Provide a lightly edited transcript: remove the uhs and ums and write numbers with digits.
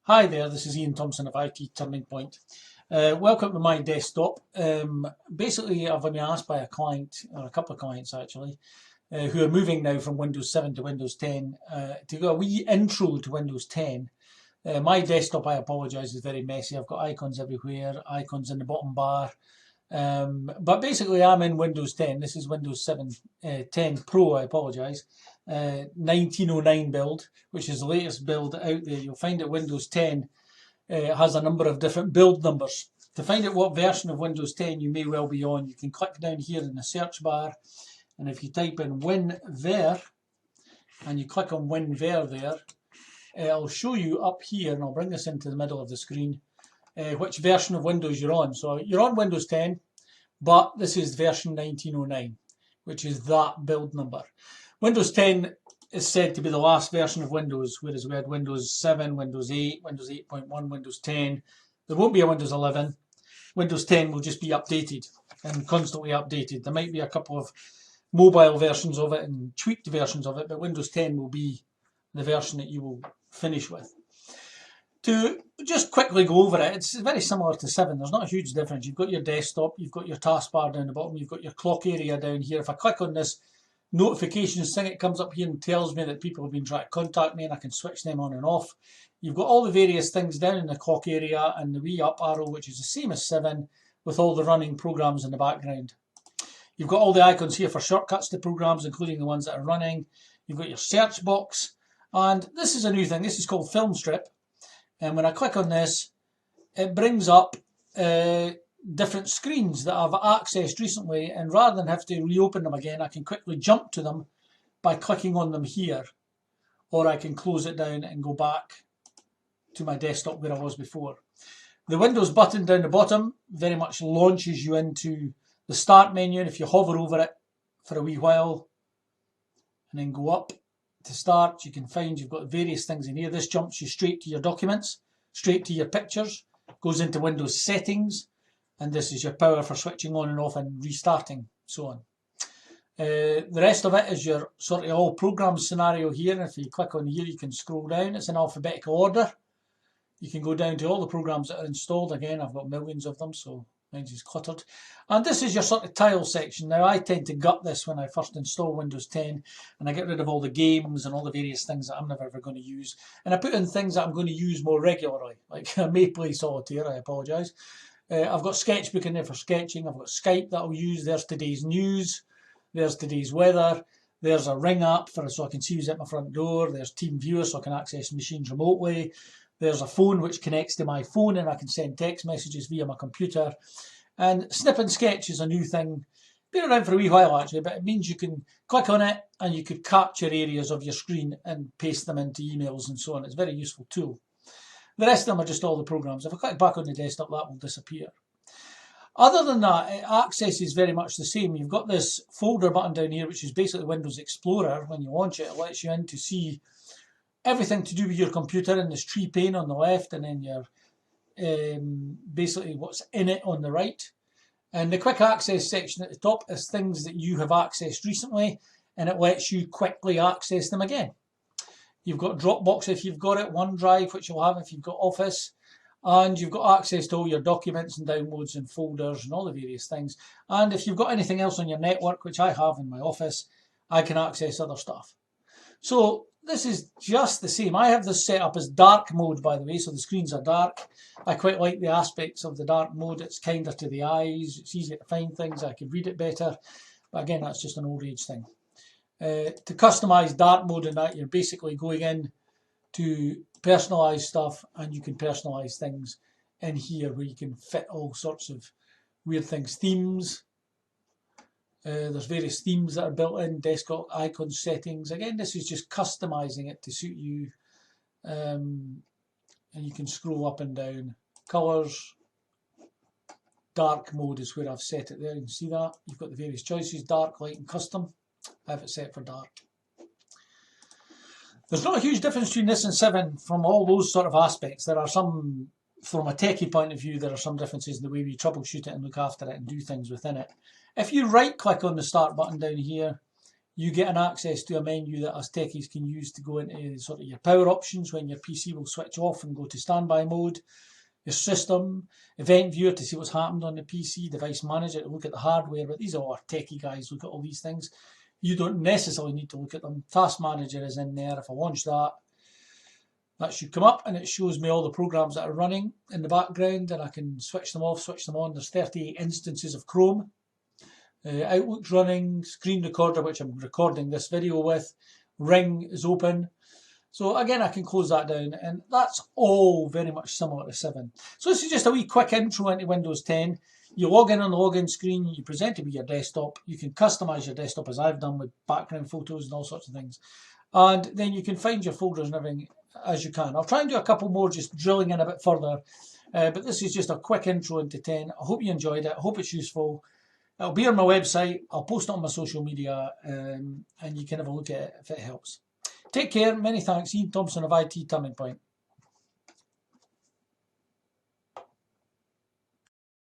Hi there, this is Ian Thompson of IT Turning Point. Welcome to my desktop. Basically, I've been asked by a client, or a couple of clients actually, who are moving now from Windows 7 to Windows 10 to go a wee intro to Windows 10. My desktop, I apologise, is very messy. I've got icons everywhere, icons in the bottom bar. But basically, I'm in Windows 10. This is Windows 7 10 Pro, I apologise. 1909 build, which is the latest build out there. You'll find that Windows 10 has a number of different build numbers. To find out what version of Windows 10 you may well be on, you can click down here in the search bar, and if you type in WinVer and you click on WinVer there, it'll show you up here, and I'll bring this into the middle of the screen, which version of Windows you're on. So you're on Windows 10, but this is version 1909, which is that build number. Windows 10 is said to be the last version of Windows, whereas we had Windows 7, Windows 8, Windows 8.1, Windows 10. There won't be a Windows 11. Windows 10 will just be updated and constantly updated. There might be a couple of mobile versions of it and tweaked versions of it, but Windows 10 will be the version that you will finish with. To just quickly go over it, it's very similar to 7. There's not a huge difference. You've got your desktop, you've got your taskbar down the bottom, you've got your clock area down here. If I click on this notifications thing, it comes up here and tells me that people have been trying to contact me, and I can switch them on and off. You've got all the various things down in the clock area and the wee up arrow, which is the same as 7, with all the running programs in the background. You've got all the icons here for shortcuts to programs, including the ones that are running. You've got your search box, and this is a new thing. This is called Film Strip, and when I click on this, it brings up different screens that I've accessed recently, and rather than have to reopen them again, I can quickly jump to them by clicking on them here, or I can close it down and go back to my desktop where I was before. The Windows button down the bottom very much launches you into the start menu, and if you hover over it for a wee while and then go up to start, you can find you've got various things in here. This jumps you straight to your documents, straight to your pictures, goes into Windows settings, and this is your power for switching on and off and restarting, so on. The rest of it is your sort of all programs scenario here, and if you click on here you can scroll down. It's in alphabetical order. You can go down to all the programs that are installed. Again, I've got millions of them, so mine's is cluttered. And this is your sort of tile section. Now, I tend to gut this when I first install Windows 10, and I get rid of all the games and all the various things that I'm never ever going to use. And I put in things that I'm going to use more regularly, like I may play Solitaire, I apologise. I've got Sketchbook in there for sketching. I've got Skype that I'll use. There's today's news. There's today's weather. There's a Ring app so I can see who's at my front door. There's TeamViewer so I can access machines remotely. There's a phone which connects to my phone, and I can send text messages via my computer. And Snip and Sketch is a new thing. Been around for a wee while actually, but it means you can click on it and you could capture areas of your screen and paste them into emails and so on. It's a very useful tool. The rest of them are just all the programs. If I click back on the desktop, that will disappear. Other than that, access is very much the same. You've got this folder button down here, which is basically Windows Explorer. When you launch it, it lets you in to see everything to do with your computer in this tree pane on the left, and then your basically what's in it on the right. And the quick access section at the top is things that you have accessed recently, and it lets you quickly access them again. You've got Dropbox if you've got it, OneDrive, which you'll have if you've got Office, and you've got access to all your documents and downloads and folders and all the various things. And if you've got anything else on your network, which I have in my office, I can access other stuff. So this is just the same. I have this set up as dark mode, by the way, so the screens are dark. I quite like the aspects of the dark mode. It's kinder to the eyes. It's easier to find things. I can read it better. But again, that's just an old age thing. To customize dark mode and that, you're basically going in to personalize stuff, and you can personalize things in here where you can fit all sorts of weird things. Themes. There's various themes that are built in, desktop icon settings. Again, this is just customizing it to suit you. And you can scroll up and down. Colors. Dark mode is where I've set it there. You can see that. You've got the various choices, dark, light and custom. I have it set for dark. There's not a huge difference between this and 7 from all those sort of aspects. There are some, from a techie point of view, there are some differences in the way we troubleshoot it and look after it and do things within it. If you right click on the start button down here, you get an access to a menu that us techies can use to go into sort of your power options when your PC will switch off and go to standby mode, your system, event viewer to see what's happened on the PC, device manager to look at the hardware, but these are our techie guys look at all these things. You don't necessarily need to look at them. Task manager is in there. If I launch that, that should come up and it shows me all the programs that are running in the background, and I can switch them off, switch them on. There's 38 instances of Chrome. Outlook's running, screen recorder, which I'm recording this video with, Ring is open. So again, I can close that down, and that's all very much similar to 7. So this is just a wee quick intro into Windows 10. You log in on the login screen, you present it with your desktop, you can customize your desktop as I've done with background photos and all sorts of things. And then you can find your folders and everything as you can. I'll try and do a couple more just drilling in a bit further, but this is just a quick intro into 10. I hope you enjoyed it, I hope it's useful. It'll be on my website, I'll post it on my social media, and you can have a look at it if it helps. Take care, many thanks. Ian Thompson of IT Turning Point.